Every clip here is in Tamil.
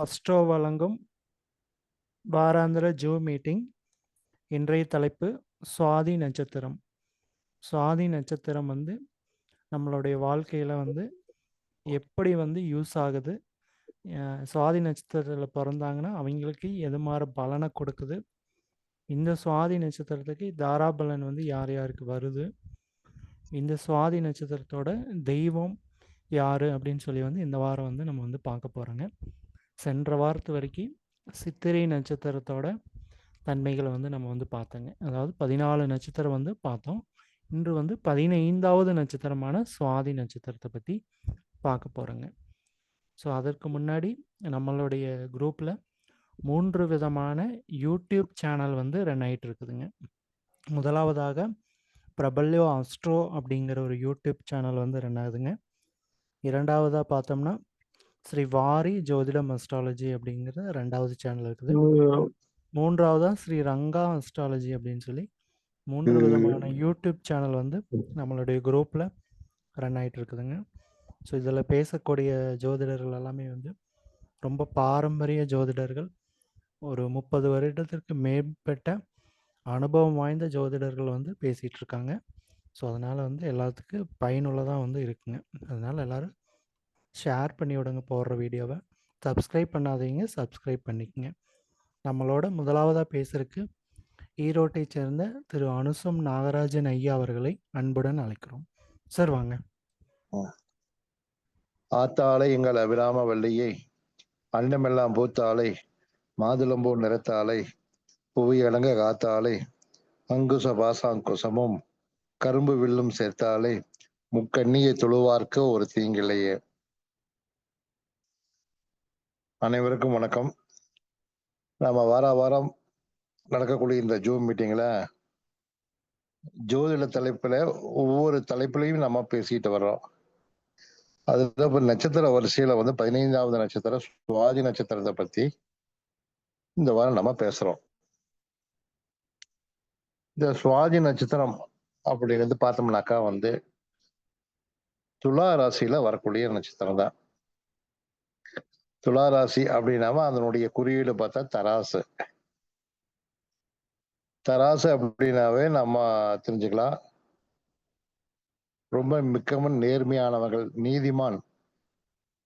அஸ்ட்ரோ வழங்கும் வாராந்திர ஜூம் மீட்டிங். இன்றைய தலைப்பு சுவாதி நட்சத்திரம். சுவாதி நட்சத்திரம் நம்மளுடைய வாழ்க்கையில் எப்படி யூஸ் ஆகுது, சுவாதி நட்சத்திரத்தில் பிறந்தாங்கன்னா அவங்களுக்கு எது மாதிரி பலனை கொடுக்குது, இந்த சுவாதி நட்சத்திரத்துக்கு தாராபலன் யார் யாருக்கு வருது, இந்த சுவாதி நட்சத்திரத்தோட தெய்வம் யார் அப்படின்னு சொல்லி இந்த வாரம் நம்ம பார்க்க போகிறோங்க. சென்ற வாரத்து வரைக்கும் சித்திரை நட்சத்திரத்தோட தன்மைகளை நம்ம பார்த்தோங்க. அதாவது 14 நட்சத்திரம் பார்த்தோம். இன்று 15வது நட்சத்திரமான சுவாதி நட்சத்திரத்தை பற்றி பார்க்க போகிறோங்க. ஸோ அதற்கு முன்னாடி நம்மளுடைய குரூப்பில் 3 விதமான யூடியூப் சேனல் ரன் ஆகிட்டு இருக்குதுங்க. முதலாவதாக பிரபல்யோ அஸ்ட்ரோ அப்படிங்கிற ஒரு யூடியூப் சேனல் ரன் ஆகுதுங்க. இரண்டாவதாக பார்த்தோம்னா ஸ்ரீ வாரி ஜோதிடம் அஸ்ட்ராலஜி அப்படிங்கிற 2வது சேனல் இருக்குது. மூன்றாவதா ஸ்ரீ ரங்கா அஸ்ட்ராலஜி அப்படின்னு சொல்லி 3 விதமான யூடியூப் சேனல் நம்மளுடைய குரூப்பில் ரன் ஆகிட்டு இருக்குதுங்க. ஸோ இதில் பேசக்கூடிய ஜோதிடர்கள் எல்லாமே ரொம்ப பாரம்பரிய ஜோதிடர்கள், ஒரு 30 வருடத்திற்கு மேற்பட்ட அனுபவம் வாய்ந்த ஜோதிடர்கள் பேசிகிட்டு இருக்காங்க. ஸோ அதனால் எல்லாத்துக்கும் பயனுள்ளதாக இருக்குங்க. அதனால் எல்லோரும் ஷேர் பண்ணி விடுங்க போடுற வீடியோவை. சப்ஸ்கிரைப் பண்ணாதீங்க, சப்ஸ்கிரைப் பண்ணிக்கங்க. நம்மளோட முதலாவதாக பேசுறதுக்கு ஈரோட்டை சேர்ந்த திரு அனுசம் நாகராஜன் ஐயா அவர்களை அன்புடன் அழைக்கிறோம். சார் வாங்க. ஆத்தாளை எங்கள் அபிராம வள்ளியை, அண்டமெல்லாம் பூத்தாளை, மாதுளம்பூ நிறத்தாளை, புவி அடங்க காத்தாளை, அங்குச பாசாங்குசமும் கரும்பு வில்லும் சேர்த்தாளை, முக்கண்ணியை தொழுவார்க்க ஒரு தீங்கில்லையே. அனைவருக்கும் வணக்கம். நம்ம வாரம் நடக்கக்கூடிய இந்த ஜூம் மீட்டிங்ல ஜோதிட தலைப்புல ஒவ்வொரு தலைப்புலையும் நம்ம பேசிட்டு வர்றோம். அதுதான் இப்ப நட்சத்திர வரிசையில 15வது நட்சத்திரம் சுவாதி நட்சத்திரத்தை பத்தி இந்த வாரம் நம்ம பேசுறோம். இந்த சுவாதி நட்சத்திரம் அப்படிங்கிறது பார்த்தோம்னாக்கா துலா ராசியில வரக்கூடிய நட்சத்திரம் தான். துலா ராசி அப்படின்னாம அதனுடைய குறியீடு பார்த்தா தராசு. தராசு அப்படின்னாவே நம்ம தெரிஞ்சுக்கலாம், ரொம்ப மிகவும் நேர்மையானவர்கள், நீதிமான்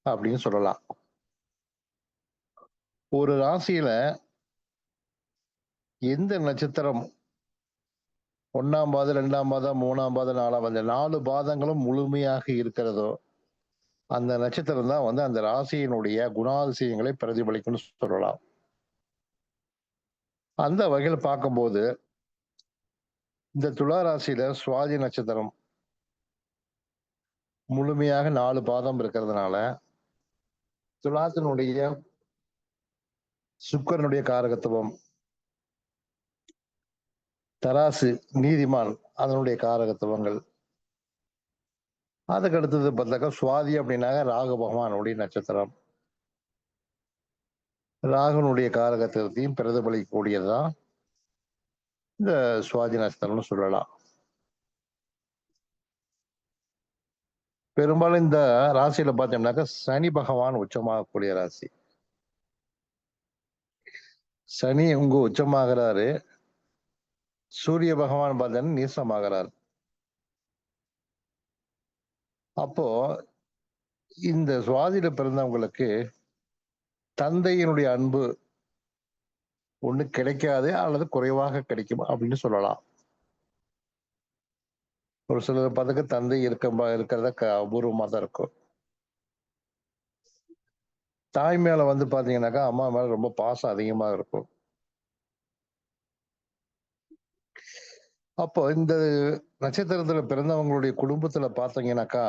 அப்படின்னு சொல்லலாம். ஒரு ராசியில எந்த நட்சத்திரம் 1ஆம் பாதம், 2ஆம் பாதம், 3ஆம் பாதம், 4ஆம் பாதம் 4 பாதங்களும் முழுமையாக இருக்கிறதோ அந்த நட்சத்திரம் தான் அந்த ராசியினுடைய குணாதிசயங்களை பிரதிபலிக்கும்னு சொல்லலாம். அந்த வகையில் பார்க்கும்போது இந்த துலா ராசியில சுவாதி நட்சத்திரம் முழுமையாக 4 பாதம் இருக்கிறதுனால துலாத்தினுடைய சுக்கரனுடைய காரகத்துவம், தராசு நீதிமான் அதனுடைய காரகத்துவங்கள், அதுக்கு அடுத்தது பார்த்தாக்கா சுவாதி அப்படின்னாக்க ராகு பகவானுடைய நட்சத்திரம், ராகுனுடைய காரகத்துவத்தையும் பிரதிபலிக்கக்கூடியதுதான் இந்த சுவாதி நட்சத்திரம்னு சொல்லலாம். பெரும்பாலும் இந்த ராசியில பார்த்தோம்னாக்கா சனி பகவான் உச்சமாகக்கூடிய ராசி. சனி உங்க உச்சமாகிறாரு, சூரிய பகவான் பார்த்தீங்கன்னா நீசமாகிறார். அப்போ இந்த சுவாதியில பிறந்தவங்களுக்கு தந்தையினுடைய அன்பு ஒண்ணு கிடைக்காது அல்லது குறைவாக கிடைக்கும் அப்படின்னு சொல்லலாம். ஒரு சிலர் பார்த்துக்க தந்தை இருக்கிறத அபூர்வமா தான் இருக்கும். தாய் மேல பாத்தீங்கன்னாக்கா அம்மா மேல ரொம்ப பாசம் அதிகமா இருக்கும். அப்போ இந்த நட்சத்திரத்துல பிறந்தவங்களுடைய குடும்பத்துல பாத்தீங்கன்னாக்கா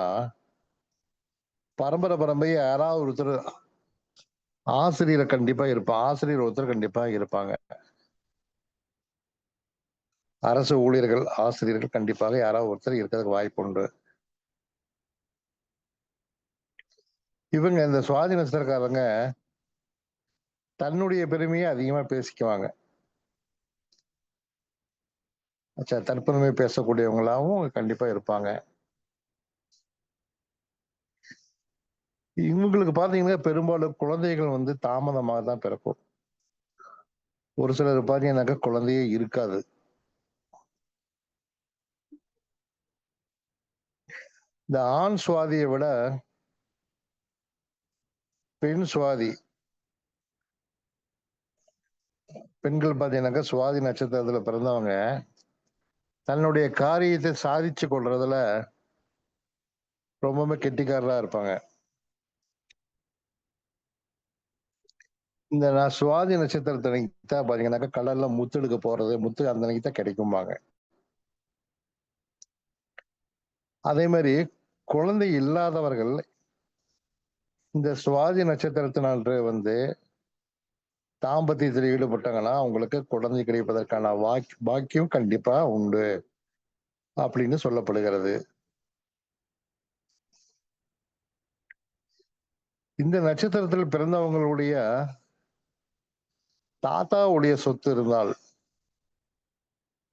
பரம்பரை யாராவது ஒருத்தர் ஆசிரியர் கண்டிப்பா இருப்பாங்க. ஆசிரியர் ஒருத்தர் கண்டிப்பா இருப்பாங்க. அரசு ஊழியர்கள், ஆசிரியர்கள் கண்டிப்பாக யாராவது ஒருத்தர் இருக்கிறதுக்கு வாய்ப்பு உண்டு. இவங்க இந்த சுவாதி நட்சத்திரக்காரங்க தன்னுடைய பெருமையை அதிகமா பேசிக்குவாங்க. தற்பெருமை பேசக்கூடியவங்களாவும் கண்டிப்பா இருப்பாங்க. இவங்களுக்கு பாத்தீங்கன்னா பெரும்பாலும் குழந்தைகள் வந்து தாமதமாக தான் பிறக்கும். ஒரு சிலர் பாத்தீங்கன்னாக்கா குழந்தையே இருக்காது. இந்த ஆண் சுவாதியை விட பெண் சுவாதி, பெண்கள் பாத்தீங்கன்னாக்கா சுவாதி நட்சத்திரத்துல பிறந்தவங்க தன்னுடைய காரியத்தை சாதிச்சு கொள்றதுல ரொம்பவுமே கெட்டிக்காரரா இருப்பாங்க. இந்த நான் சுவாதி நட்சத்திரத்தன்னைக்கு தான் பாத்தீங்கன்னாக்கா கடல்ல முத்து எடுக்க போறது, முத்து அந்த அன்னைக்கு தான் கிடைக்கும்பாங்க. அதே மாதிரி குழந்தை இல்லாதவர்கள் இந்த சுவாதி நட்சத்திரத்தினால வந்து தாம்பத்தியத்தில் ஈடுபட்டாங்கன்னா அவங்களுக்கு குழந்தை கிடைப்பதற்கான பாக்கியம் கண்டிப்பா உண்டு அப்படின்னு சொல்லப்படுகிறது. இந்த நட்சத்திரத்தில் பிறந்தவங்களுடைய தாத்தாவுடைய சொத்து இருந்தால்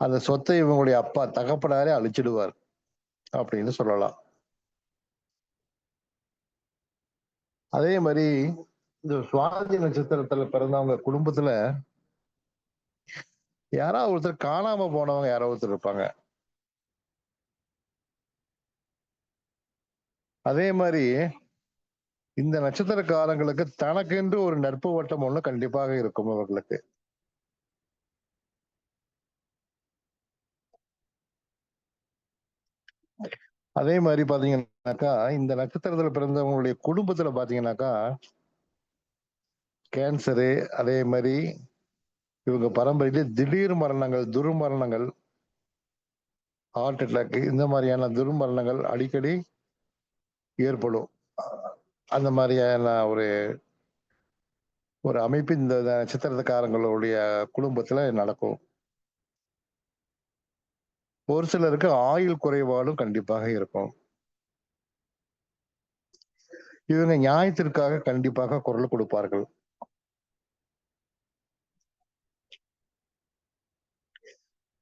அந்த சொத்தை இவங்களுடைய அப்பா தகப்பனாரே அழிச்சிடுவார் அப்படின்னு சொல்லலாம். அதே மாதிரி இந்த சுவாதி நட்சத்திரத்துல பிறந்தவங்க குடும்பத்துல யாராவது ஒருத்தர் காணாம போனவங்க யாராவது ஒருத்தர் இருப்பாங்க. அதே மாதிரி இந்த நட்சத்திரக்காரங்களுக்கு தனக்கென்று ஒரு நட்பு வட்டம் ஒண்ணு கண்டிப்பாக இருக்கும் அவர்களுக்கு. அதே மாதிரி பாத்தீங்கன்னாக்கா இந்த நட்சத்திரத்துல பிறந்தவங்களுடைய குடும்பத்துல பாத்தீங்கன்னாக்கா கேன்சரு, அதே மாதிரி இவங்க பரம்பரையில திடீர் மரணங்கள், துர்மரணங்கள், ஹார்ட் அட்டாக் இந்த மாதிரியான துர்மரணங்கள் அடிக்கடி ஏற்படும். அந்த மாதிரியான ஒரு ஒரு அமைப்பு இந்த நட்சத்திரக்காரங்களுடைய குடும்பத்துல நடக்கும். ஒரு சிலருக்கு ஆயுள் குறைபாடும் கண்டிப்பாக இருக்கும். இவங்க நியாயத்திற்காக கண்டிப்பாக குரல் கொடுப்பார்கள்.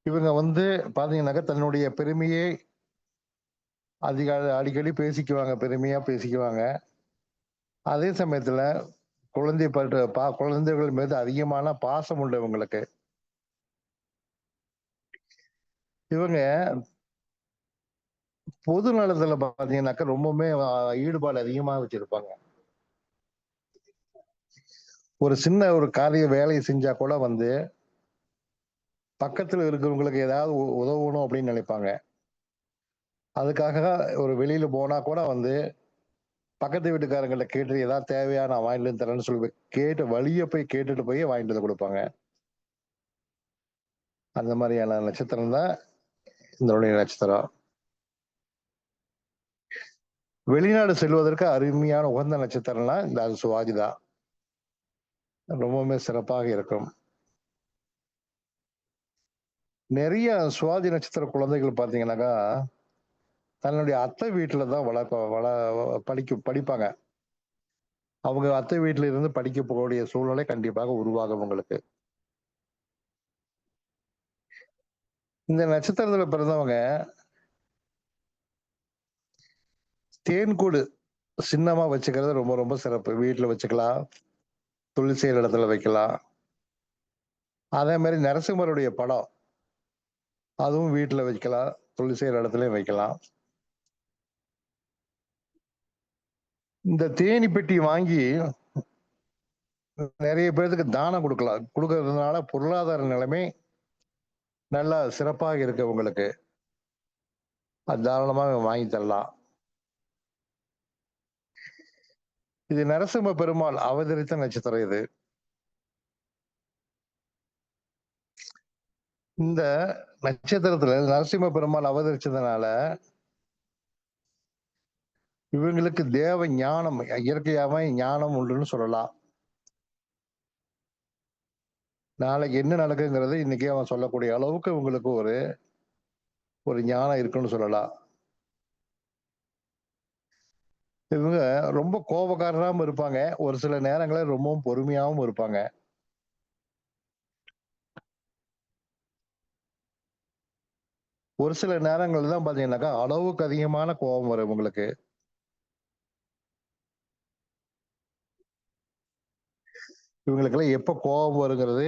இவங்க வந்து பாத்தீங்கன்னாக்கா தன்னுடைய பெருமையை அடிக்கடி பேசிக்குவாங்க, பெருமையா பேசிக்குவாங்க. அதே சமயத்துல குழந்தைகள் மீது அதிகமான பாசம் உண்டு இவங்களுக்கு. இவங்க பொது நலத்துல பாத்தீங்கன்னாக்கா ரொம்பவுமே ஈடுபாடு அதிகமா வச்சிருப்பாங்க. ஒரு சின்ன ஒரு காரிய வேலையை செஞ்சா கூட வந்து பக்கத்துல இருக்கிறவங்களுக்கு ஏதாவது உதவணும் அப்படின்னு நினைப்பாங்க. அதுக்காக ஒரு வெளியில போனா கூட வந்து பக்கத்து வீட்டுக்காரங்கள்ட்ட கேட்டு ஏதாவது தேவையா நான் வாங்கிட்டு வந்து தரேன்னு சொல்லி கேட்டு வழிய போய் கேட்டுட்டு போய் வாங்கிட்டு வந்து கொடுப்பாங்க. அந்த மாதிரியான நட்சத்திரம் தான் இந்த நட்சத்திரம். வெளிநாடு செல்வதற்கு அருமையான உகந்த நட்சத்திரம்னா இந்த அது சுவாதி தான். ரொம்பவுமே சிறப்பாக இருக்கும். நிறைய சுவாதி நட்சத்திர குழந்தைகள் பாத்தீங்கன்னாக்கா தன்னுடைய அத்தை வீட்டுல தான் படிப்பாங்க. அவங்க அத்தை வீட்டுல இருந்து படிக்க போகக்கூடிய சூழ்நிலை கண்டிப்பாக உருவாகும் உங்களுக்கு. இந்த நட்சத்திரத்துல பிறந்தவங்க தேன்கூடு சின்னமா வச்சுக்கிறது ரொம்ப ரொம்ப சிறப்பு. வீட்டுல வச்சுக்கலாம், தொழில் செய்யற இடத்துல வைக்கலாம். அதே மாதிரி நரசிம்மருடைய படம் அதுவும் வீட்டுல வைக்கலாம், தொழில் செய்யற இடத்துலயும் வைக்கலாம். இந்த தேனி பெட்டி வாங்கி நிறைய பேருக்கு தானம் கொடுக்கலாம். கொடுக்கறதுனால பொருளாதார நிலைமை நல்லா சிறப்பாக இருக்கு உங்களுக்கு. அது தாராளமாக வாங்கி தரலாம். இது நரசிம்ம பெருமாள் அவதரித்த நட்சத்திரம் இது. இந்த நட்சத்திரத்துல நரசிம்ம பெருமாள் அவதரிச்சதுனால இவங்களுக்கு தேவ ஞானம், இயற்கையாவே ஞானம் உண்டுன்னு சொல்லலாம். நாளைக்கு என்ன நடக்குங்கிறது இன்னைக்கே அவன் சொல்லக்கூடிய அளவுக்கு உங்களுக்கு ஒரு ஒரு ஞானம் இருக்குன்னு சொல்லலாம். இவங்க ரொம்ப கோபக்காரராகவும் இருப்பாங்க, ஒரு சில நேரங்களில் ரொம்பவும் பொறுமையாகவும் இருப்பாங்க. ஒரு சில நேரங்கள் தான் பாத்தீங்கன்னாக்கா அளவுக்கு அதிகமான கோபம் வரும் உங்களுக்கு. இவங்களுக்கெல்லாம் எப்ப கோபம் வருங்கிறது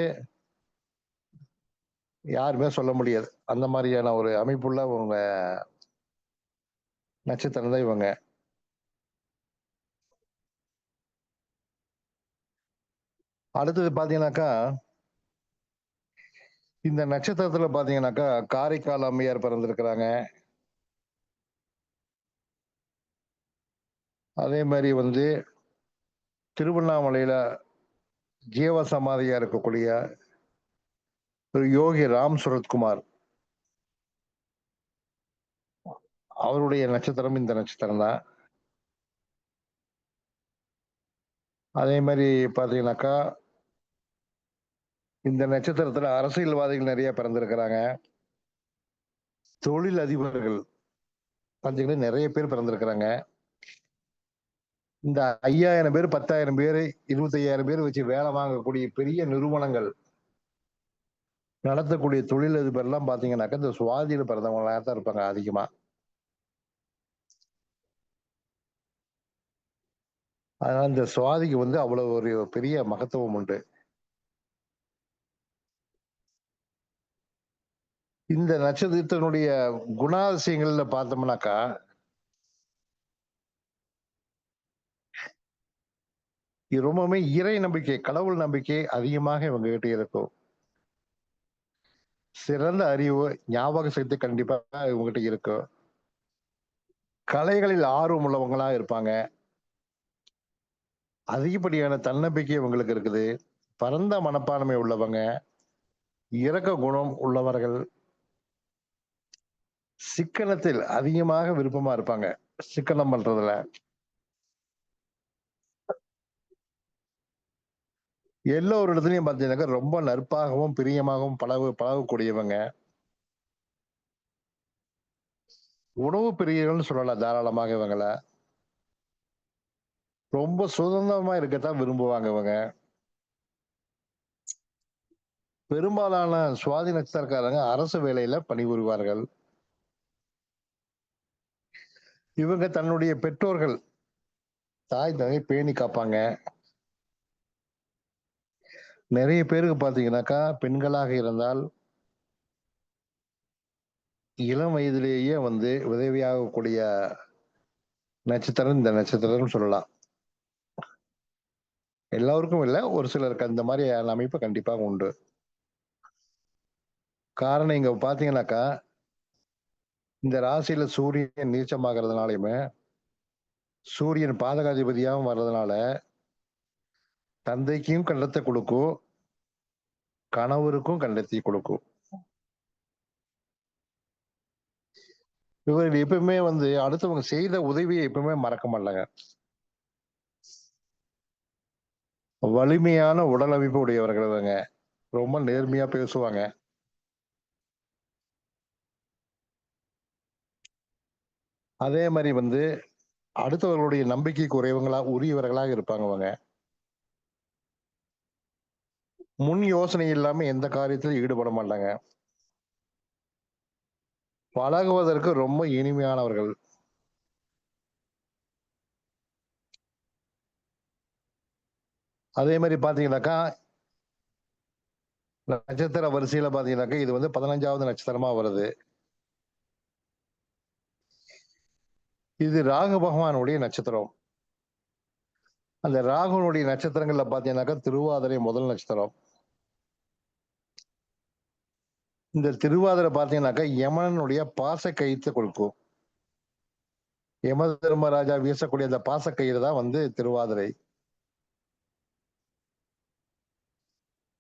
யாருமே சொல்ல முடியாது. அந்த மாதிரியான ஒரு அமைப்புள்ள உங்க நட்சத்திரம் தான் இவங்க. அடுத்தது பாத்தீங்கன்னாக்கா, இந்த நட்சத்திரத்துல பாத்தீங்கன்னாக்கா காரைக்கால் அம்மையார் பிறந்திருக்கிறாங்க. அதே மாதிரி வந்து திருவண்ணாமலையில ஜீவ சமாதியா இருக்கக்கூடிய ஒரு யோகி ராம் சுரத்குமார், அவருடைய நட்சத்திரம் இந்த நட்சத்திரம் தான். அதே மாதிரி பாத்தீங்கன்னாக்கா இந்த நட்சத்திரத்துல அரசியல்வாதிகள் நிறைய பிறந்திருக்கிறாங்க. தொழில் அதிபர்கள் பாத்தீங்கன்னா நிறைய பேர் பிறந்திருக்கிறாங்க. இந்த 5000 பேர் 10,000 பேர் 25,000 பேர் வச்சு வேலை வாங்கக்கூடிய பெரிய நிறுவனங்கள் நடத்தக்கூடிய தொழிலதிபர் எல்லாம் பாத்தீங்கன்னாக்கா இந்த சுவாதியில பிறந்தவங்களா தான் இருப்பாங்க அதிகமா. அதனால இந்த சுவாதிக்கு வந்து அவ்வளவு ஒரு பெரிய மகத்துவம் உண்டு. இந்த நட்சத்திரத்தினுடைய குணாதிசயங்கள்ல பார்த்தோம்னாக்கா இது ரொம்பவுமே இறை நம்பிக்கை, கடவுள் நம்பிக்கை அதிகமாக இவங்க கிட்ட இருக்கும். சிறந்த அறிவு, ஞாபக சக்தி கண்டிப்பா இவங்ககிட்ட இருக்கும். கலைகளில் ஆர்வம் உள்ளவங்களா இருப்பாங்க. அதிகப்படியான தன்னம்பிக்கை இவங்களுக்கு இருக்குது. பரந்த மனப்பான்மை உள்ளவங்க, இரக்க குணம் உள்ளவர்கள், சிக்கனத்தில் அதிகமாக விருப்பமா இருப்பாங்க. சிக்கனம் பண்றதுல எல்லோரு இடத்துலயும் பாத்தீங்கன்னாக்கா ரொம்ப நட்பாகவும் பிரியமாகவும் பழகக்கூடியவங்க. உணவு பிரியர்கள்னு சொல்லலாம் தாராளமாக இவங்கள. ரொம்ப சுதந்திரமா இருக்கத்தான் விரும்புவாங்க இவங்க. பெரும்பாலான சுவாதி நட்சத்திரக்காரங்க அரசு வேலையில பணிபுரிவார்கள். இவங்க தன்னுடைய பெற்றோர்கள் தாய் தகை பேணி காப்பாங்க. நிறைய பேருக்கு பாத்தீங்கன்னாக்கா பெண்களாக இருந்தால் இளம் வயதிலேயே வந்து உதவியாகக்கூடிய நட்சத்திரம் இந்த நட்சத்திரம் சொல்லலாம். எல்லாருக்கும் இல்ல, ஒரு சிலருக்கு அந்த மாதிரி அமைப்பு கண்டிப்பாக உண்டு. காரணம் இங்க பாத்தீங்கன்னாக்கா இந்த ராசியில சூரியன் நீச்சமாகறதுனாலயுமே சூரியன் பாதகாதிபதியாகவும் வர்றதுனால தந்தைக்கும் கண்டத்தை கொடுக்கும், கணவருக்கும் கண்டத்தை கொடுக்கும். இவர்கள் எப்பவுமே வந்து அடுத்தவங்க செய்த உதவியை எப்பவுமே மறக்க மாட்டாங்க. வலிமையான உடல் அமைப்பு உடையவர்கள் இவங்க. ரொம்ப நேர்மையா பேசுவாங்க. அதே மாதிரி வந்து அடுத்தவர்களுடைய நம்பிக்கைக்கு உரியவர்களாக இருப்பாங்க அவங்க. முன் யோசனை இல்லாம எந்த காரியத்திலும் ஈடுபட மாட்டாங்க. பழகுவதற்கு ரொம்ப இனிமையானவர்கள். அதே மாதிரி பாத்தீங்கன்னாக்கா நட்சத்திர வரிசையில பாத்தீங்கன்னாக்கா இது வந்து 15வது நட்சத்திரமா வருது. இது ராகு பகவானுடைய நட்சத்திரம். அந்த ராகுனுடைய நட்சத்திரங்கள்ல பாத்தீங்கன்னாக்கா திருவாதிரை முதல் நட்சத்திரம். இந்த திருவாதிரை பாத்தீங்கன்னாக்கா யமனுடைய பாச கயிற்று கொடுக்கும். யம தர்மராஜா வீசக்கூடிய அந்த பாச கயிறு தான் வந்து திருவாதிரை.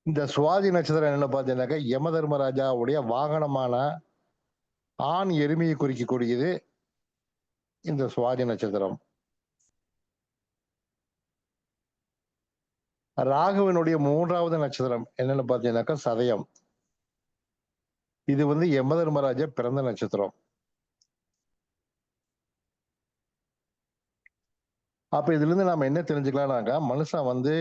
இந்த சுவாதி நட்சத்திரம் என்னன்னு பாத்தீங்கன்னாக்கா யம தர்மராஜாவுடைய வாகனமான ஆண் எருமையை குறிக்கக்கூடியது இந்த சுவாதி நட்சத்திரம். ராகுவினுடைய 3வது நட்சத்திரம் என்னன்னு பாத்தீங்கன்னாக்கா சதயம். இது வந்து யம தர்மராஜா பிறந்த நட்சத்திரம். அப்ப இதுல இருந்து நாம என்ன தெரிஞ்சுக்கலாம்னாக்கா மனுஷன் வந்து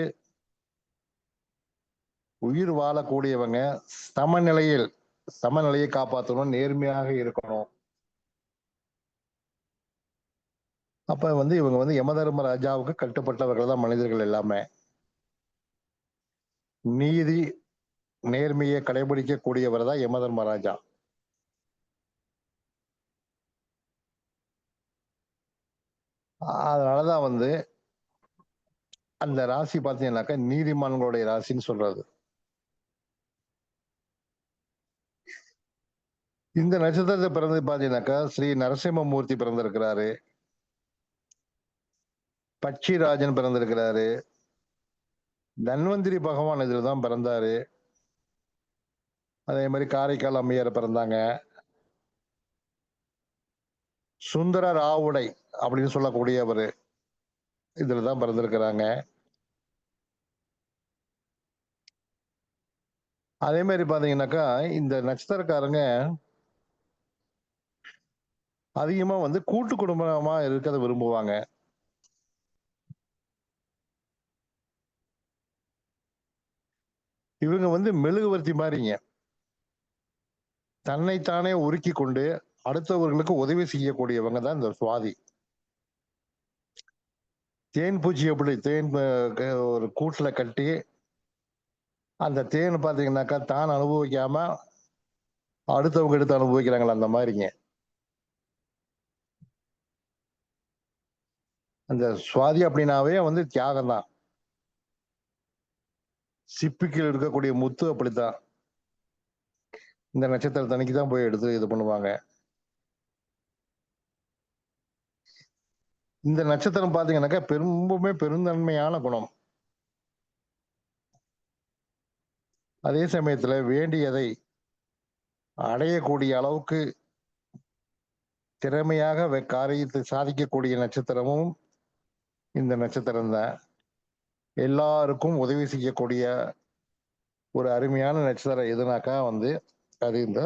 உயிர் வாழக்கூடியவங்க சமநிலையை காப்பாற்றணும், நேர்மையாக இருக்கணும். அப்ப வந்து இவங்க வந்து யம தர்மராஜாவுக்கு கட்டுப்பட்டவர்கள் தான் மனிதர்கள் எல்லாமே. நீதி நேர்மையை கடைபிடிக்கக்கூடியவர் தான் யமதர்மராஜா. அதனாலதான் வந்து அந்த ராசி பாத்தீங்கன்னாக்கா நீதிமான்களுடைய ராசின்னு சொல்றது. இந்த நட்சத்திரத்தை பிறந்து பாத்தீங்கன்னாக்கா ஸ்ரீ நரசிம்மமூர்த்தி பிறந்திருக்கிறாரு, பட்சிராஜன் பிறந்திருக்கிறாரு, தன்வந்திரி பகவான் இதுலதான் பிறந்தாரு. அதே மாதிரி காரைக்கால் அம்மையார் பிறந்தாங்க. சுந்தர ராவுடை அப்படின்னு சொல்லக்கூடியவர் இதுலதான் பிறந்திருக்கிறாங்க. அதே மாதிரி பாத்தீங்கன்னாக்கா இந்த நட்சத்திரக்காரங்க அதிகமா வந்து கூட்டு குடும்பமா இருக்கிறத விரும்புவாங்க. இவங்க வந்து மெழுகுவர்த்தி மாதிரிங்க, தன்னைத்தானே உருக்கி கொண்டு அடுத்தவர்களுக்கு உதவி செய்யக்கூடியவங்க தான் இந்த சுவாதி. தேன் பூச்சி எப்படி தேன் ஒரு கூட்டுல கட்டி அந்த தேன் பாத்தீங்கன்னாக்கா தான் அனுபவிக்காம அடுத்தவங்க எடுத்து அனுபவிக்கிறாங்களா, அந்த மாதிரிங்க. அந்த சுவாதி அப்படின்னாவே வந்து தியாகம் தான். சிப்பிக்கில் இருக்கக்கூடிய முத்து அப்படித்தான், இந்த நட்சத்திரத்தன்னைக்கு தான் போய் எடுத்து இது பண்ணுவாங்க. இந்த நட்சத்திரம் பாத்தீங்கன்னாக்கா ரொம்பவுமே பெருந்தன்மையான குணம். அதே சமயத்துல வேண்டியதை அடையக்கூடிய அளவுக்கு திறமையாக காரியத்தை சாதிக்கக்கூடிய நட்சத்திரமும் இந்த நட்சத்திரம் தான். எல்லாருக்கும் உதவி செய்யக்கூடிய ஒரு அருமையான நட்சத்திரம் எதுனாக்கா வந்து அது இந்த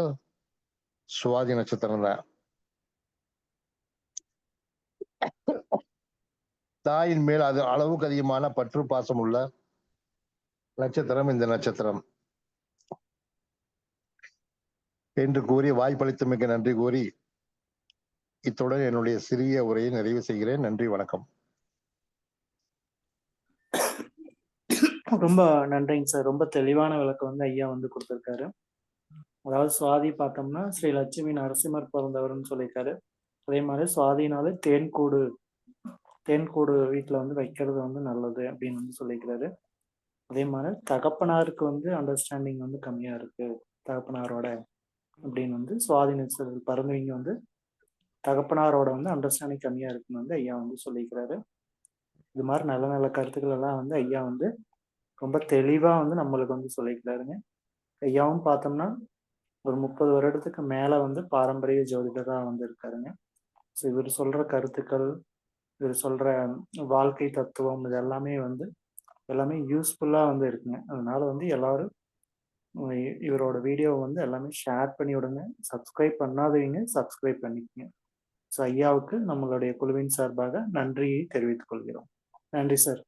சுவாதி நட்சத்திரம் தான். தாயின் மேல் அது அளவுக்கு அதிகமான பற்று பாசம் உள்ள நட்சத்திரம் இந்த நட்சத்திரம் என்று கூறி வாய்ப்பளித்தமைக்கு நன்றி கூறி இத்துடன் என்னுடைய சிறிய உரையை நிறைவு செய்கிறேன். நன்றி, வணக்கம். ரொம்ப நன்றிங்க சார். ரொம்ப தெளிவான விளக்கம் வந்து ஐயா வந்து கொடுத்துருக்காரு. அதாவது சுவாதி பார்த்தோம்னா ஸ்ரீ லட்சுமி நரசிம்மர் பிறந்தவர்னு சொல்லியிருக்காரு. அதே மாதிரி சுவாதினாலே தேன்கூடு வீட்டில் வந்து வைக்கிறது வந்து நல்லது அப்படின்னு வந்து சொல்லியிருக்கிறாரு. அதே மாதிரி தகப்பனாருக்கு வந்து அண்டர்ஸ்டாண்டிங் வந்து கம்மியாக இருக்கு தகப்பனாரோட அப்படின்னு வந்து சுவாதி நட்சத்திரத்தில் பிறந்தவங்க வந்து தகப்பனாரோட வந்து அண்டர்ஸ்டாண்டிங் கம்மியாக இருக்குன்னு வந்து ஐயா வந்து சொல்லியிருக்கிறாரு. இது மாதிரி நல்ல நல்ல கருத்துக்கள் எல்லாம் வந்து ஐயா வந்து ரொம்ப தெளிவாக வந்து நம்மளுக்கு வந்து சொல்லிக்கிறாருங்க. ஐயாவும் பார்த்தோம்னா ஒரு 30 வருடத்துக்கு மேலே வந்து பாரம்பரிய ஜோதிடராக வந்து இருக்காருங்க. ஸோ இவர் சொல்கிற கருத்துக்கள், இவர் சொல்கிற வாழ்க்கை தத்துவம், இது எல்லாமே யூஸ்ஃபுல்லாக வந்து இருக்குங்க. அதனால வந்து எல்லாரும் இவரோட வீடியோவை வந்து எல்லாமே ஷேர் பண்ணி விடுங்க. சப்ஸ்கிரைப் பண்ணாதவங்க சப்ஸ்கிரைப் பண்ணிக்கங்க. ஸோ ஐயாவுக்கு நம்மளுடைய குழுவின் சார்பாக நன்றியை தெரிவித்துக் கொள்கிறோம். நன்றி சார்.